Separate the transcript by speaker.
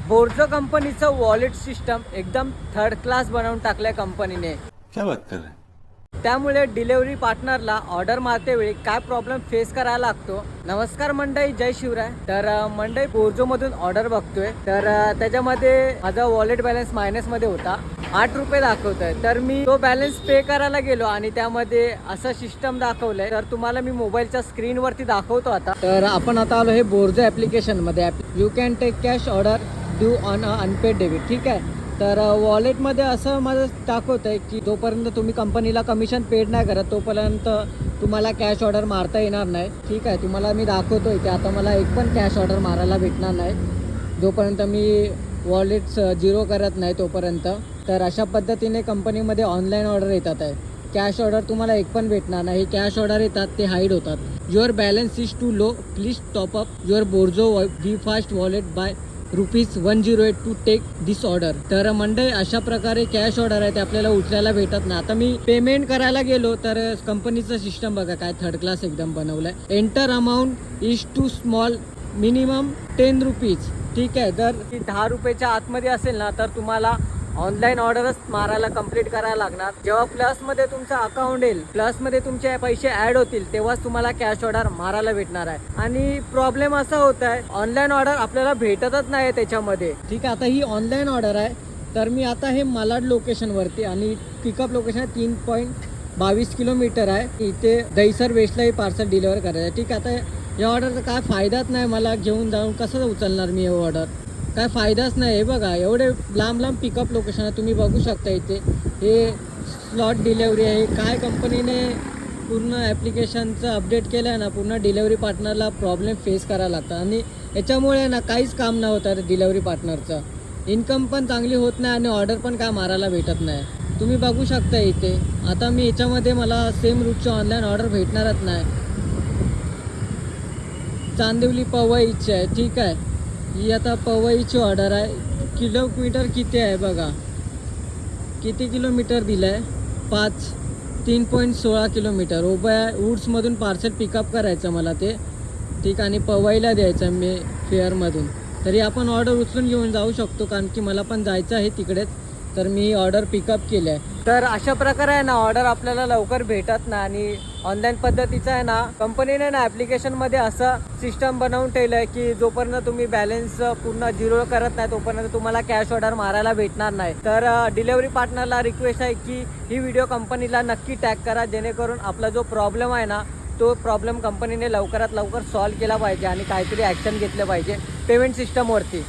Speaker 1: बोर्जो कंपनीचं wallet system एकदम third class बनवून टाकलंय कंपनीने।
Speaker 2: क्या बात कर रहे हैं?
Speaker 1: त्यामुळे डिलिव्हरी पार्टनरला ऑर्डर मारते वेळी काय प्रॉब्लेम फेस करायला लागतो। नमस्कार मंडळी, जय शिवराय। तर मंडळी बोर्जो मधून ऑर्डर बघतोय, तर त्याच्यामध्ये माझा वॉलेट बॅलन्स मायनस मध्ये होता, 8 रुपये दाखवतोय। तर मी तो बॅलन्स पे करायला गेलो आणि त्यामध्ये असं सिस्टम दाखवलंय। तर तुम्हाला मी मोबाईलच्या स्क्रीन वरती दाखवतो आता। तर आपण आता आलो हे बोर्जो ऍप्लिकेशन मध्ये। You can take cash order due on unpaid debit, ठीक आहे। तर वॉलेटमध्ये असं माझं दाखवत आहे की जोपर्यंत तुम्ही कंपनीला कमिशन पेड नाही करत तोपर्यंत तुम्हाला कॅश ऑर्डर मारता येणार नाही, ठीक आहे। तुम्हाला मी दाखवतोय की आता मला एक पण कॅश ऑर्डर मारायला भेटणार नाही जोपर्यंत मी वॉलेट्स झिरो करत नाही तोपर्यंत। तर अशा पद्धतीने कंपनीमध्ये ऑनलाईन ऑर्डर येतात आहे। कॅश ऑर्डर तुम्हाला एक पण भेटणार नाही। कॅश ऑर्डर येतात ते हाईड होतात। Your balance is too low, please top up your Borzo we fast wallet by ₹108 to take this order. तर मंडळी अशा प्रकारे कॅश ऑर्डर आहे ते आपल्याला उचलायला भेटत नाही। आता मी पेमेंट करायला गेलो तर कंपनीचं सिस्टम बघा काय थर्ड क्लास एकदम बनवलंय। Enter amount is too small, minimum 10 rupees, ठीक आहे। जर 10 रुपयाच्या आतमध्ये असेल ना तर तुम्हाला ऑनलाईन ऑर्डरच मारायला कंप्लीट करायला लागणार। जेव्हा प्लसमध्ये तुमचं अकाउंट येईल, प्लसमध्ये तुमचे पैसे ॲड होतील तेव्हाच तुम्हाला कॅश ऑर्डर मारायला भेटणार आहे। आणि प्रॉब्लेम असा होत आहे ऑनलाईन ऑर्डर आपल्याला भेटतच नाही त्याच्यामध्ये, ठीक आहे। आता ही ऑनलाईन ऑर्डर आहे, तर मी आता हे मालाड लोकेशनवरती आणि पिकअप लोकेशन 3.22 किलोमीटर आहे। इथे दहीसर वेस्टला ही पार्सल डिलिव्हर करायचं आहे, ठीक आहे। आता या ऑर्डरचा काय फायदाच नाही, मला घेऊन जाऊन कसं उचलणार मी हे ऑर्डर, काय फायदाच नाही। हे बघा एवढे लांब लांब पिकअप लोकेशन आहे, तुम्ही बघू शकता इथे हे स्लॉट डिलेवरी आहे। काय कंपनीने पूर्ण ॲप्लिकेशनचं अपडेट केलं आहे ना, पूर्ण डिलेवरी पार्टनरला प्रॉब्लेम फेस करायला लागतं आणि याच्यामुळे ना काहीच काम नाही होतं डिलेवरी पार्टनरचं। इन्कम पण चांगली होत नाही आणि ऑर्डर पण काय मारायला भेटत नाही। तुम्ही बघू शकता इथे आता मी याच्यामध्ये मला सेम रूटची ऑनलाईन ऑर्डर भेटणारच नाही। चांदिवली पवईची आहे, ठीक आहे। ही आता पवईची ऑर्डर आहे। किलोमीटर किती आहे बघा, किती किलोमीटर दिलं आहे, 3.16 किलोमीटर। ओबया वूड्समधून पार्सल पिकअप करायचं मला ते, ठीक। आणि पवईला द्यायचं मी फेअरमधून। तरी आपण ऑर्डर उचलून घेऊन जाऊ शकतो कारण की मला पण जायचं आहे तिकडेच, तर मी ऑर्डर पिकअप केलं आहे। तर अशा प्रकारे आहे ना ऑर्डर आपल्याला लवकर भेटत नाही आणि ऑनलाईन पद्धतीचं आहे ना कंपनीने ना ॲप्लिकेशनमध्ये असं सिस्टम बनवून ठेवलं आहे की जोपर्यंत तुम्ही बॅलन्स पूर्ण झिरो करत नाही तोपर्यंत तुम्हाला कॅश ऑर्डर मारायला भेटणार नाही। तर डिलेवरी पार्टनरला रिक्वेस्ट आहे की ही व्हिडिओ कंपनीला नक्की टॅग करा, जेणेकरून आपला जो प्रॉब्लेम आहे ना तो प्रॉब्लेम कंपनीने लवकरात लवकर सॉल्व्ह केला पाहिजे आणि काहीतरी ॲक्शन घेतलं पाहिजे पेमेंट सिस्टमवरती।